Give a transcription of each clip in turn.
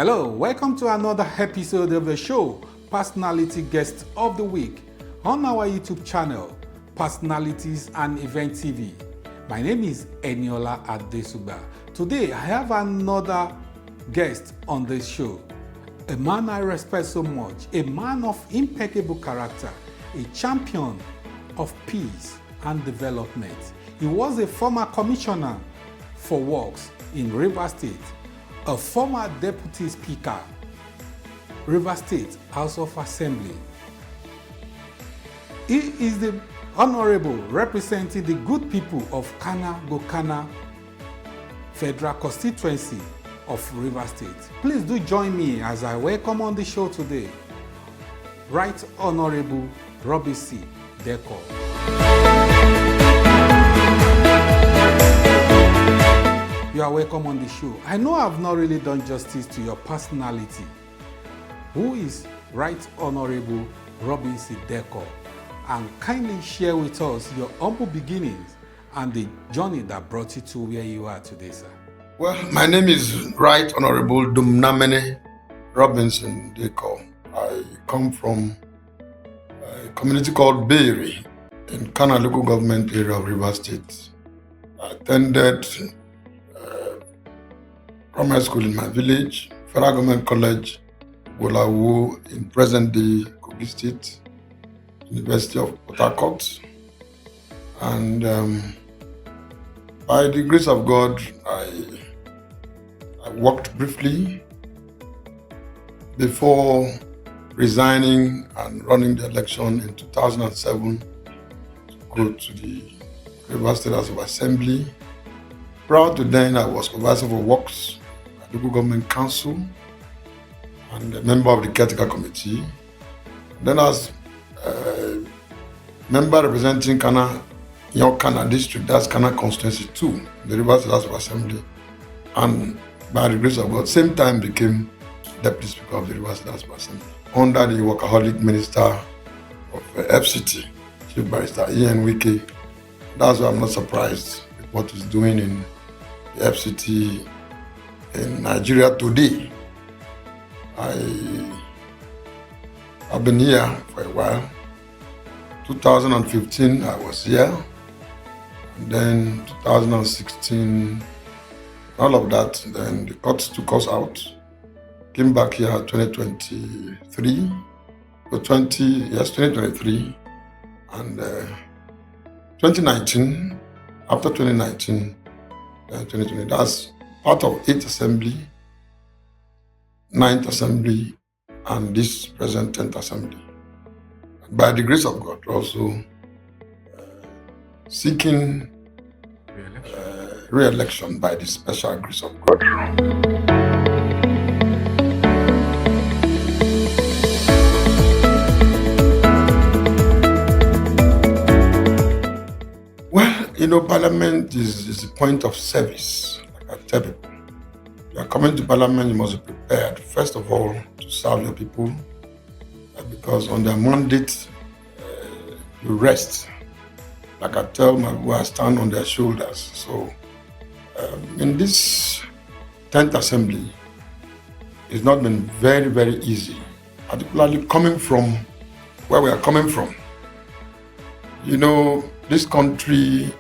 Hello, welcome to another episode of the show, Personality Guest of the Week, on our YouTube channel, Personalities and EventsTv. My name is Eniola Adesuba. Today, I have another guest on this show, a man I respect so much, a man of impeccable character, a champion of peace and development. He was a former commissioner for works in Rivers State, a former deputy speaker, Rivers State House of Assembly. He is the honorable representing the good people of Kana Federal Constituency of Rivers State. Please do join me as I welcome on the show today, Right Honorable Robbie C. Dekor. You are welcome on the show. I know I've not really done justice to your personality. Who is Right Honorable Robbie C. Dekor? And kindly share with us your humble beginnings and the journey that brought you to where you are today, sir. Well, my name is Right Honorable Dumnamene Robinson Dekor. I come from a community called Beiri in Kana local government area of Rivers State. I attended primary school in my village, Federal Government College, Bolawu in present-day Kogi State, University of Port Harcourt. And by the grace of God, I worked briefly before resigning and running the election in 2007 to go to the Rivers State House of Assembly. Prior to then, I was supervisor for works at the local government council and a member of the caretaker committee. Then as a member representing Kana district, that's Kana constituency 2, the Rivers State House of Assembly. And by the grace of God, same time became deputy speaker of the Rivers State House of Assembly under the workaholic minister of FCT, Chief Barrister Ian Wike. That's why I'm not surprised with what he's doing in the FCT in Nigeria today. I've been here for a while. 2015 I was here, and then 2016, all of that, then the courts took us out. Came back here 2023, and 2019, after 2019, 2020, that's part of 8th Assembly, 9th Assembly, and this present 10th Assembly. By the grace of God, also seeking re-election by the special grace of God. Well, Parliament is a point of service. Like I tell people, you are coming to Parliament, you must be prepared, first of all, to serve your people, because on their mandate, you rest. Like I tell my people, I stand on their shoulders. So, in this 10th Assembly, it's not been very, very easy, particularly coming from where we are coming from. This country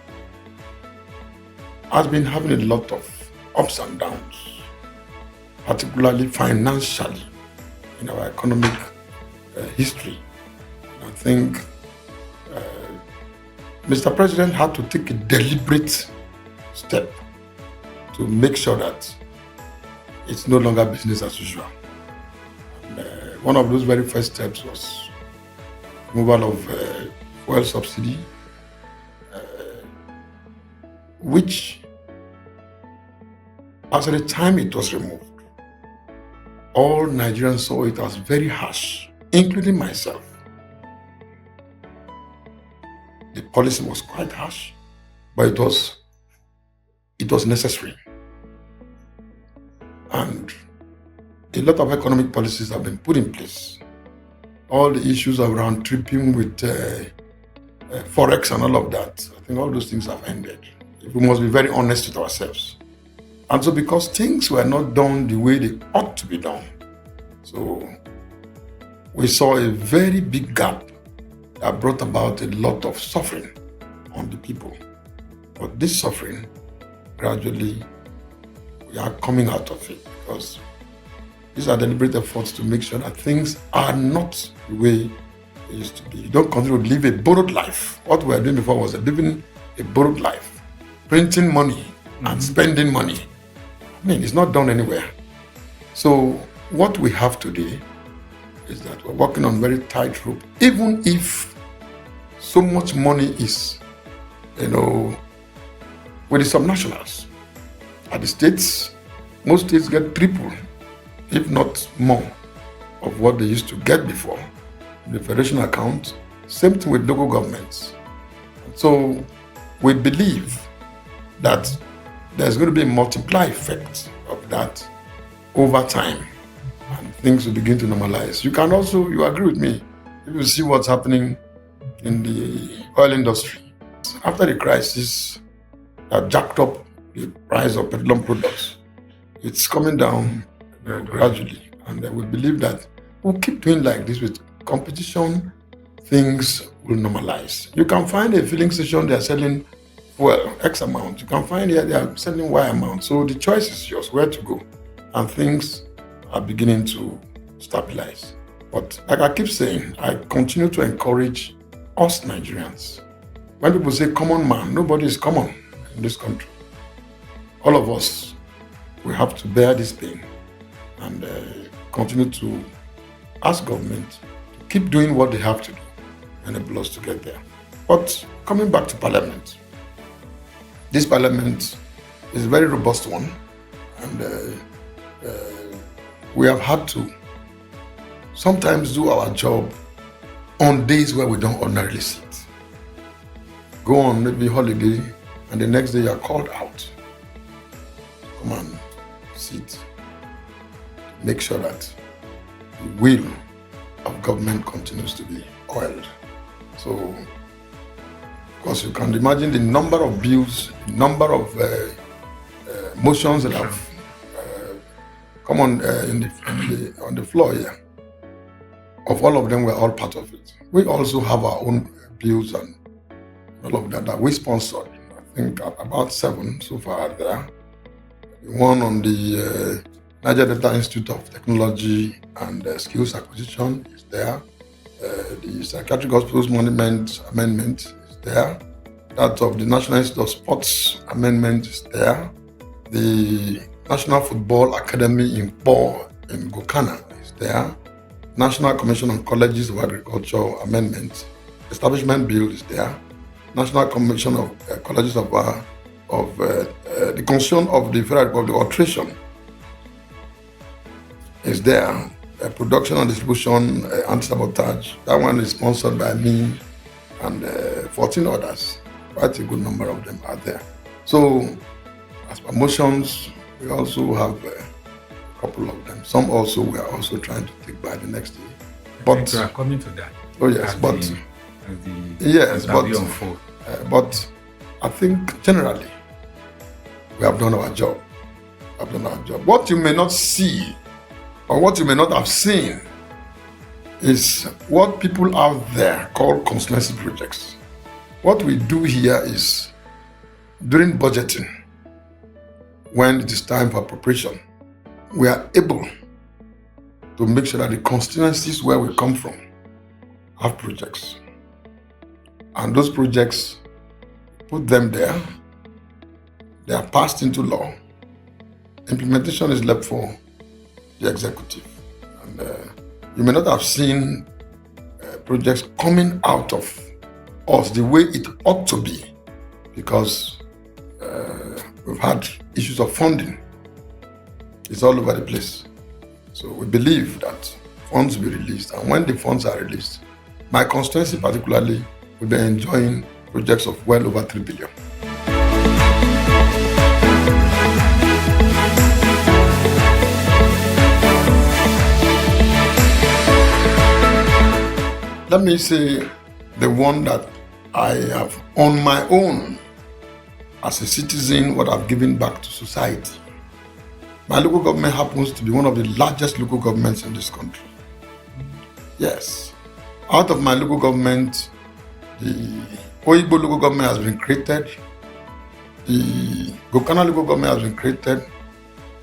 has been having a lot of ups and downs, particularly financially in our economic history. And I think Mr. President had to take a deliberate step to make sure that it's no longer business as usual. And, one of those very first steps was removal of fuel subsidy, which, as at the time it was removed, all Nigerians saw it as very harsh, including myself. The policy was quite harsh, but it was necessary. And a lot of economic policies have been put in place. All the issues around tripping with Forex and all of that, I think all those things have ended. We must be very honest with ourselves. And so because things were not done the way they ought to be done, so we saw a very big gap that brought about a lot of suffering on the people. But this suffering, gradually, we are coming out of it because these are deliberate efforts to make sure that things are not the way they used to be. You don't continue to live a borrowed life. What we were doing before was living a borrowed life, printing money and spending money. I mean, it's not done anywhere. So what we have today is that we're working on very tight rope. Even if so much money is, with the subnationals. At the states, most states get triple, if not more, of what they used to get before. The federation account, same thing with local governments. So we believe that there's going to be a multiply effect of that over time, and things will begin to normalize. You agree with me, if you see what's happening in the oil industry. After the crisis that jacked up the price of petroleum products, it's coming down gradually. And we believe that we'll keep doing like this with competition, things will normalize. You can find a filling station, they are selling X amount. You can find here they are selling Y amount. So the choice is yours, where to go. And things are beginning to stabilize. But like I keep saying, I continue to encourage us Nigerians. When people say common man, nobody is common in this country. All of us, we have to bear this pain and continue to ask government to keep doing what they have to do and enable us to get there. But coming back to Parliament, this Parliament is a very robust one, and we have had to sometimes do our job on days where we don't ordinarily sit. Go on maybe holiday, and the next day you are called out. Come and sit. Make sure that the wheel of government continues to be oiled. So, because you can imagine the number of bills, the number of motions that have come on on the floor here. Of all of them, we're all part of it. We also have our own bills and all of that we sponsored. I think about 7 so far there. One on the Niger Delta Institute of Technology and Skills Acquisition is there. The Psychiatric Hospitals Monument Amendment is there. That of the National Institute of Sports Amendment is there. The National Football Academy in Po in Gokana is there. National Commission on Colleges of Agriculture Amendment Establishment Bill is there. National Commission of Colleges of the Concern of the Federal Republic of Altration is there. Production and distribution, anti-sabotage. That one is sponsored by me and 14 others. Quite a good number of them are there. So, as promotions, we also have a couple of them. Some also we are also trying to take by the next year. But we are coming to that. Oh yes, but I think generally we have done our job. What you may not see or what you may not have seen is what people out there call constituency projects. What we do here is during budgeting, when it is time for appropriation, we are able to make sure that the constituencies where we come from have projects. And those projects, put them there, they are passed into law. Implementation is left for the executive. And you may not have seen projects coming out of us the way it ought to be, because we've had issues of funding. It's all over the place. So we believe that funds will be released, and when the funds are released, my constituency particularly will be enjoying projects of well over 3 billion. Let me say the one that I have on my own as a citizen, what I've given back to society. My local government happens to be one of the largest local governments in this country. Yes. Out of my local government, the Oyibo local government has been created. The Gokana local government has been created.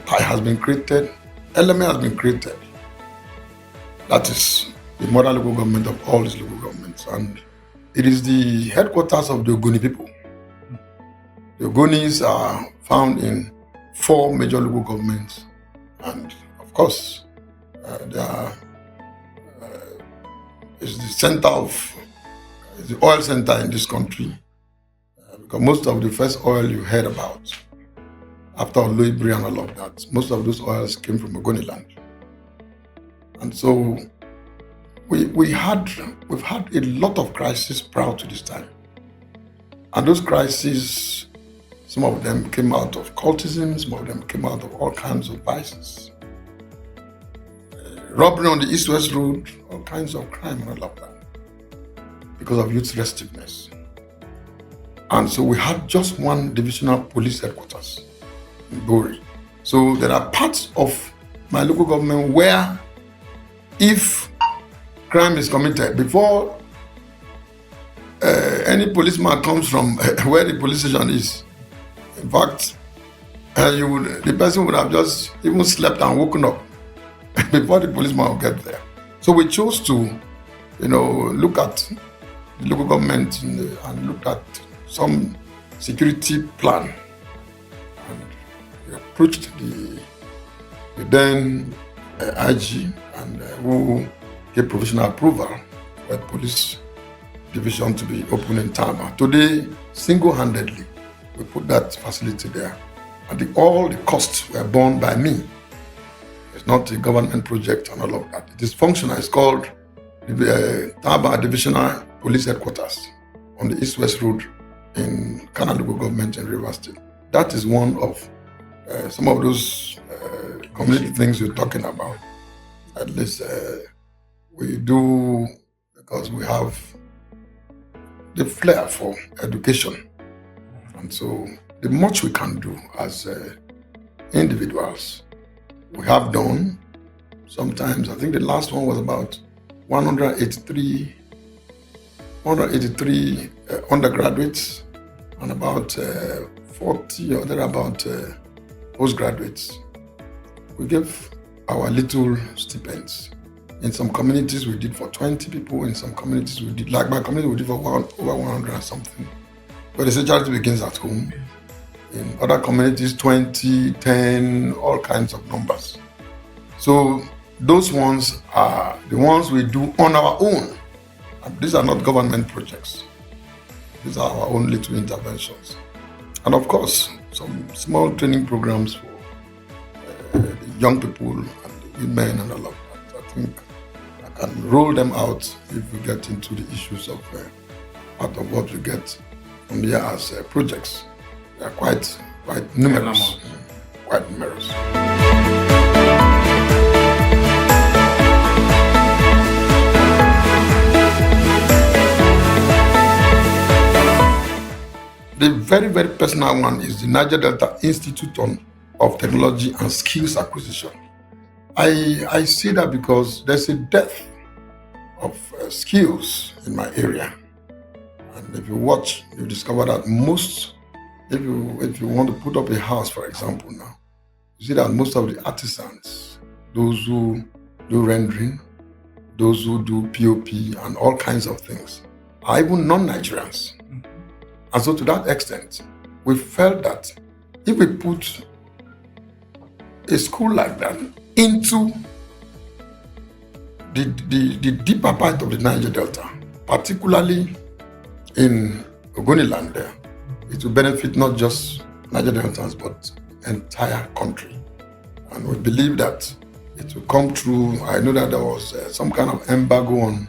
Tai has been created. Eleme has been created. That is the mother local government of all these local governments. And it is the headquarters of the Ogoni people. The Ogonis are found in 4 major local governments. And of course, they are is the center of the oil center in this country, because most of the first oil you heard about after Oloibiri and all of that, most of those oils came from Ogoni land. And so we've had a lot of crises prior to this time, and those crises, some of them came out of cultism, some of them came out of all kinds of vices. Robbery on the East-West Road, all kinds of crime and all of that, because of youth restiveness. And so we had just one divisional police headquarters in Bori. So there are parts of my local government where if crime is committed, before any policeman comes from where the police station is, in fact, the person would have just even slept and woken up before the policeman will get there. So we chose to, look at the local government and look at some security plan. And we approached the then IG and who gave provisional approval for the police division to be opened in Taba. Today, single-handedly, we put that facility there. And all the costs were borne by me. It's not a government project and all of that. It is functional. It's called the Taba Divisional Police Headquarters on the East-West Road in Kana local government in Rivers State. That is one of some of those community things you're talking about. At least we do, because we have the flair for education. And so the much we can do as individuals, we have done. Sometimes, I think the last one was about 183 undergraduates and about 40 or thereabout postgraduates. We gave our little stipends. In some communities, we did for 20 people. In some communities, we did, like my community, we did for over 100 or something. But they say charity begins at home. In other communities, 20, 10, all kinds of numbers. So those ones are the ones we do on our own. And these are not government projects. These are our own little interventions. And of course, some small training programs for the young people and the women and all of that. I think I can roll them out if we get into the issues of part of what we get from here as projects. They are quite numerous. Quite numerous. The very, very personal one is the Niger Delta Institute of Technology and Skills Acquisition. I see that because there's a depth of skills in my area. And if you watch, you discover that if you want to put up a house, for example, now, you see that most of the artisans, those who do rendering, those who do POP and all kinds of things, are even non-Nigerians. And so to that extent, we felt that if we put a school like that into the deeper part of the Niger Delta, particularly in Ogoniland there, it will benefit not just Niger Deltans, but entire country. And we believe that it will come through. I know that there was some kind of embargo on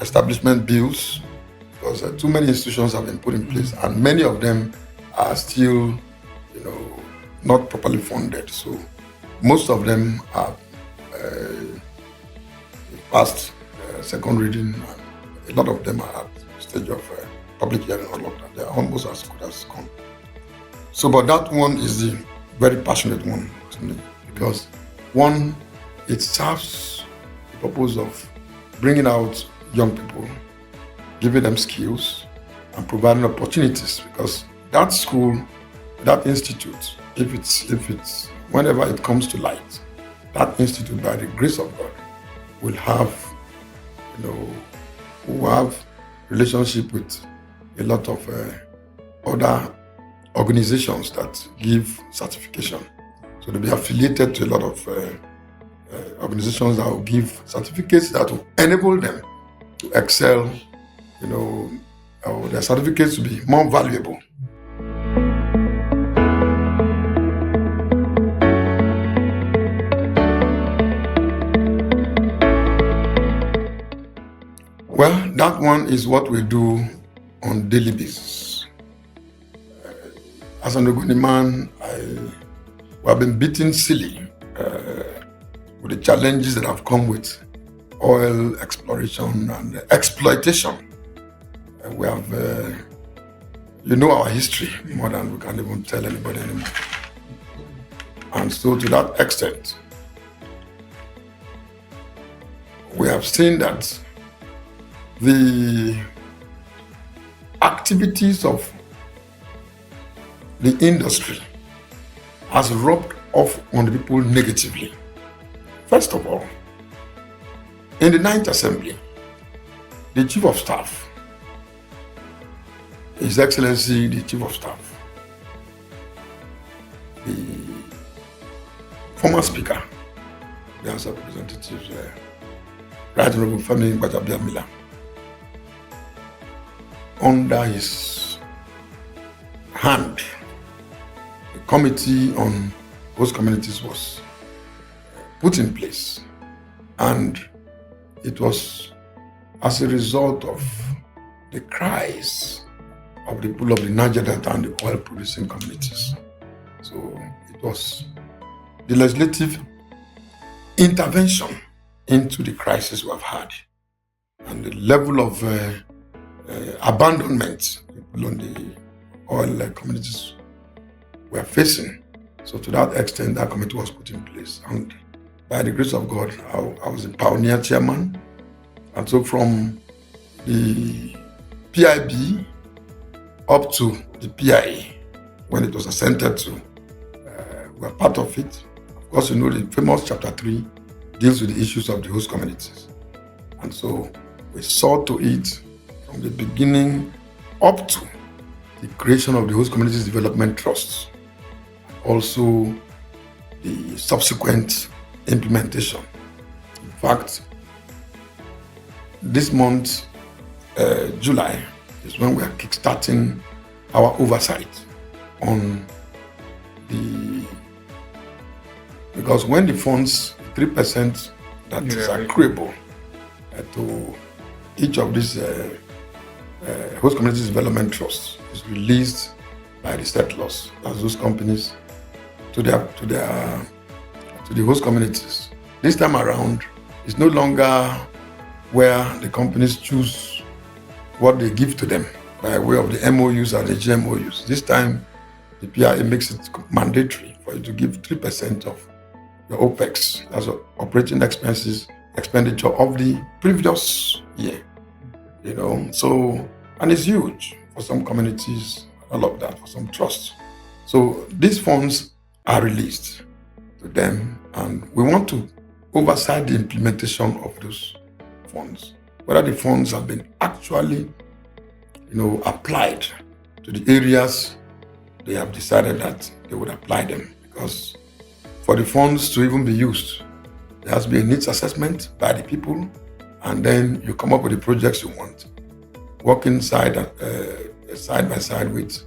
establishment bills, because too many institutions have been put in place, and many of them are still, not properly funded. So most of them are past second reading, and a lot of them are at the stage of public hearing or all of that. They are almost as good as gone. So, but that one is the very passionate one to me, because one, it serves the purpose of bringing out young people, giving them skills, and providing opportunities. Because that school, that institute, if it's whenever it comes to light, that institute, by the grace of God, will have, will have relationship with a lot of other organizations that give certification. So they'll be affiliated to a lot of organizations that will give certificates that will enable them to excel, or their certificates to be more valuable. Well, that one is what we do on daily basis. As an Ogoni man, we have been beaten silly with the challenges that have come with oil exploration and exploitation. We have, our history more than we can even tell anybody anymore. And so to that extent, we have seen that the activities of the industry has rubbed off on the people negatively. First of all, in the 9th Assembly, the Chief of Staff, His Excellency the Chief of Staff, the former Speaker, the House of Representatives, Right Honorable Femi Gbajabiamila, under his hand, the Committee on Host Communities was put in place, and it was as a result of the cries of the people of the Niger Delta and the oil-producing communities. So it was the legislative intervention into the crisis we have had, and the level of abandonment people on the oil communities were facing. So to that extent, that committee was put in place, and by the grace of God, I was a pioneer chairman. And so from the PIB up to the PIA, when it was assented to, we were part of it. Of course, the famous chapter 3 deals with the issues of the host communities. And so we saw to it from the beginning up to the creation of the Host Communities Development Trusts, also the subsequent implementation. In fact, this month, July, is when we are kickstarting our oversight on because when the funds, 3% that is accruable to each of these Host Communities Development Trusts is released by the settlers, as those companies, to the host communities. This time around, it's no longer where the companies choose what they give to them by way of the MOUs and the GMOUs. This time, the PIA makes it mandatory for you to give 3% of your OPEX, that's operating expenditure of the previous year. So, and it's huge for some communities, all of that, for some trusts. So these funds are released to them, and we want to oversight the implementation of those funds, whether the funds have been actually, applied to the areas they have decided that they would apply them. Because for the funds to even be used, there has to be a needs assessment by the people, and then you come up with the projects you want, working side by side with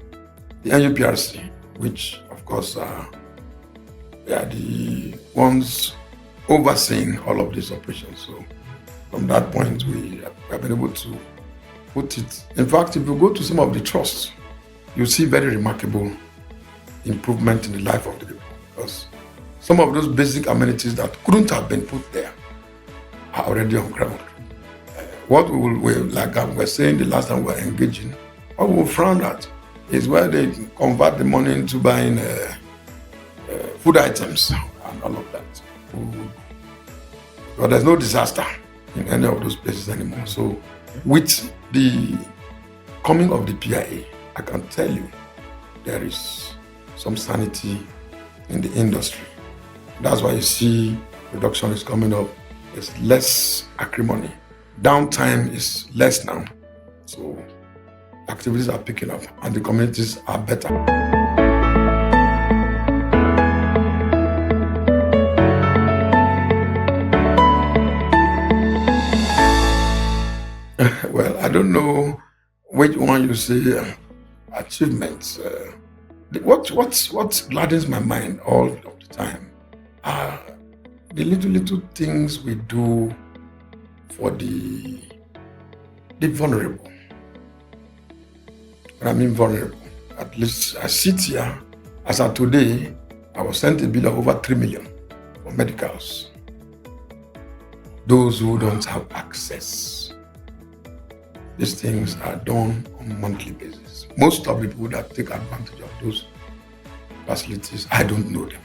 the NUPRC, which of course they are the ones overseeing all of these operations. So from that point, we have been able to put it. In fact, if you go to some of the trusts, you see very remarkable improvement in the life of the people, because some of those basic amenities that couldn't have been put there are already on ground. What like I was saying the last time we were engaging, what we found out is where they convert the money into buying food items and all of But there's no disaster in any of those places anymore. So with the coming of the PIA, I can tell you there is some sanity in the industry. That's why you see production is coming up. There's less acrimony. Downtime is less now. So activities are picking up and the communities are better. Well, I don't know which one you say achievements. What gladdens my mind all of the time are the little things we do for the vulnerable. When I mean vulnerable, at least I sit here, as of today, I was sent a bill of over 3 million for medicals. Those who don't have access. These things are done on a monthly basis. Most of the people that take advantage of those facilities, I don't know them.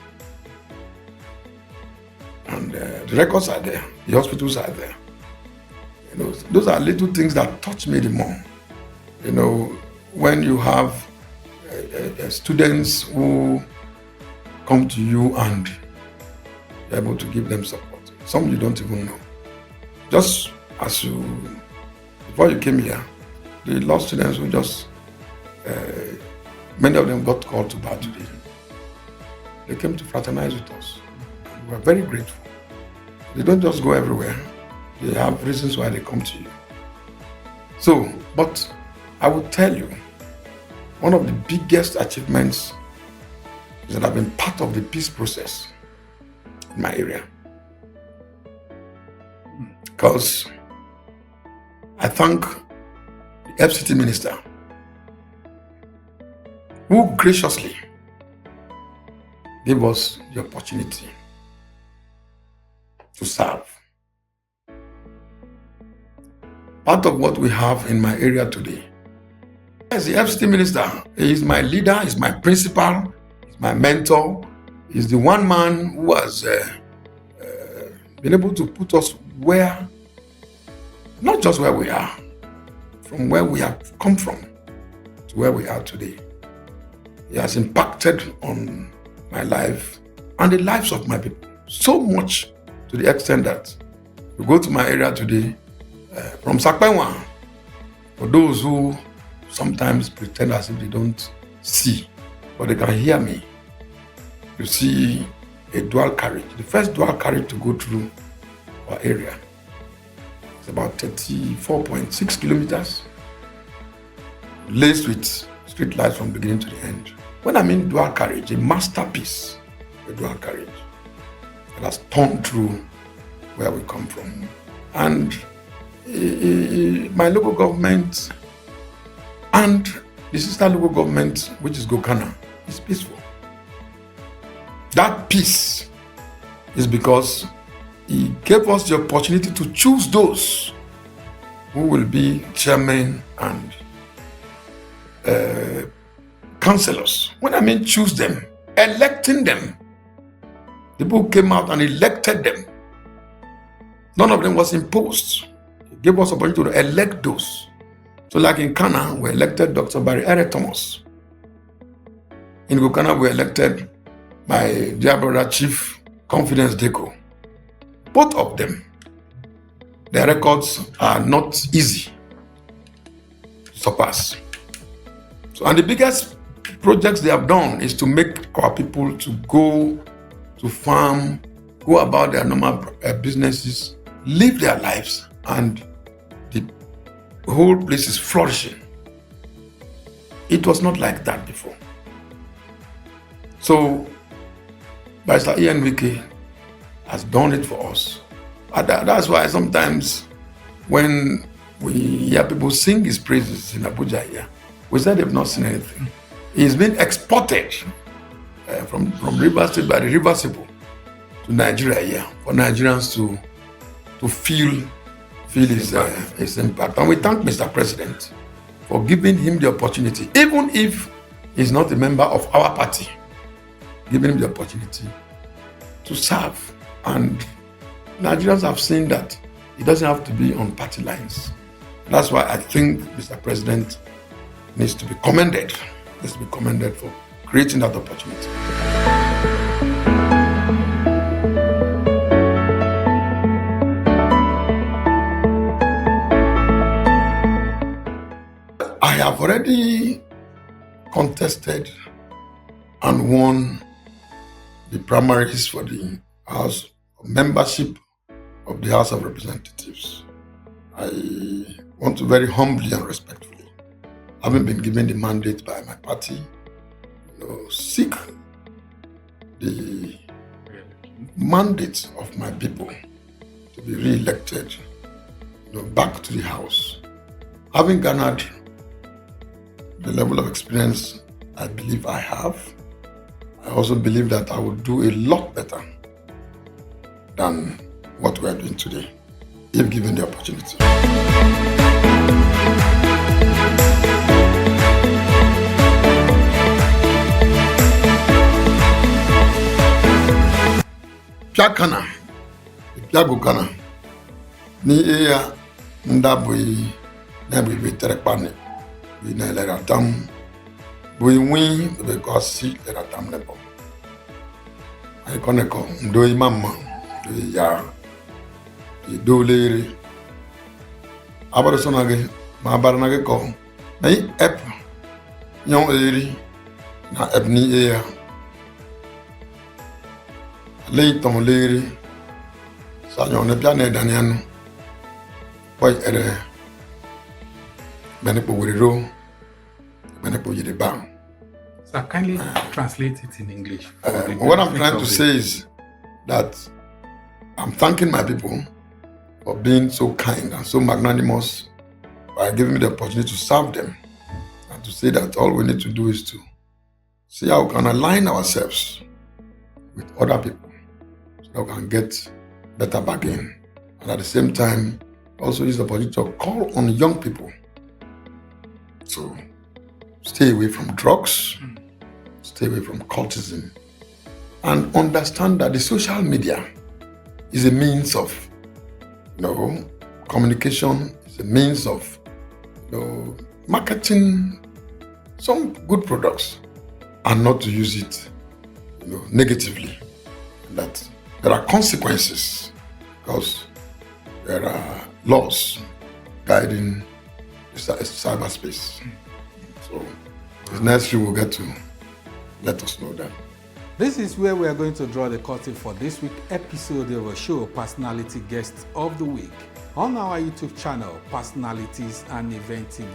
And the records are there, the hospitals are there. You know, those are little things that touch me the more. You know, when you have students who come to you and you're able to give them support. Some you don't even know. Just as you, before you came here, the law students who just, many of them got called to bar today. They came to fraternize with us. We are very grateful. They don't just go everywhere. They have reasons why they come to you. So, but I will tell you, one of the biggest achievements is that I've been part of the peace process in my area. Because I thank the FCT minister who graciously gave us the opportunity to serve. Part of what we have in my area today is the FCT minister. He is my leader, he's my principal, he's my mentor. He's the one man who has been able to put us where, not just where we are, from where we have come from to where we are today. He has impacted on my life and the lives of my people so much to the extent that you go to my area today, from Sakpenwa, for those who sometimes pretend as if they don't see, but they can hear me. You see a dual carriage, the first dual carriage to go through our area. It's about 34.6 kilometers, laced with street lights from beginning to the end. When I mean dual carriage, a masterpiece, a dual carriage that has torn through where we come from. And my local government and the sister local government, which is Gokana, is peaceful. That peace is because he gave us the opportunity to choose those who will be chairmen and councillors. When I mean choose them, electing them. The people came out and elected them. None of them was imposed. He gave us opportunity to elect those. So like in Kana, we elected Dr. Barry Ere Thomas. In Gokana, we elected my dear brother Chief Confidence Dekor. Both of them, their records are not easy to surpass. So, and the biggest projects they have done is to make our people to go to farm, go about their normal businesses, live their lives, and the whole place is flourishing. It was not like that before. So, Mr. Ian Wike has done it for us. And that's why sometimes when we hear people sing his praises in Abuja here, we say they've not seen anything. He's been exported from Rivers State by the Rivers people to Nigeria here for Nigerians to feel his impact. And we thank Mr. President for giving him the opportunity, even if he's not a member of our party, giving him the opportunity to serve. And Nigerians have seen that it doesn't have to be on party lines. That's why I think Mr. President needs to be commended. Needs to be commended for creating that opportunity. I have already contested and won the primaries for the House membership of the House of Representatives. I want to very humbly and respectfully, having been given the mandate by my party, seek the mandate of my people to be re-elected, back to the House. Having garnered the level of experience I believe I have, I also believe that I will do a lot better than what we are doing today, if given the opportunity. Piakana, Piagukana, ni ea ndabui nebi biterekpani, bi ne leratam, bui wi bebe si leratam nebo. Ay koneko ndoi mama, ndoi ya, do leri. Abara sonage, ma baranage ko, na ep, yon eri, na ep ni ea. Leiton leri, sa yon ne piane daniano, poi ere, benepo wiriro, benepo yiriba. So kindly translate it in English. What I'm trying to say is that I'm thanking my people for being so kind and so magnanimous by giving me the opportunity to serve them, and to say that all we need to do is to see how we can align ourselves with other people so that we can get better bargain. And at the same time, also use the opportunity to call on young people to stay away from drugs, stay away from cultism, and understand that the social media is a means of communication, is a means of marketing some good products, and not to use it negatively. That there are consequences because there are laws guiding cyberspace. So it's necessary we'll get to let us know that. This is where we are going to draw the curtain for this week's episode of our show, Personality Guest of the Week, on our YouTube channel, Personalities and EventsTv.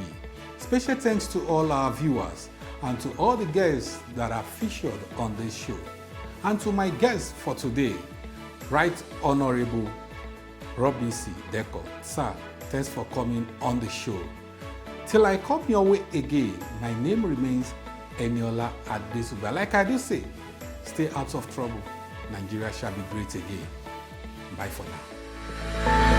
Special thanks to all our viewers and to all the guests that are featured on this show. And to my guest for today, Right Honorable Robinson Dekor. Sir, thanks for coming on the show. Till I come your way again, my name remains Eniola Adesuba. Like I do say, stay out of trouble. Nigeria shall be great again. Bye for now.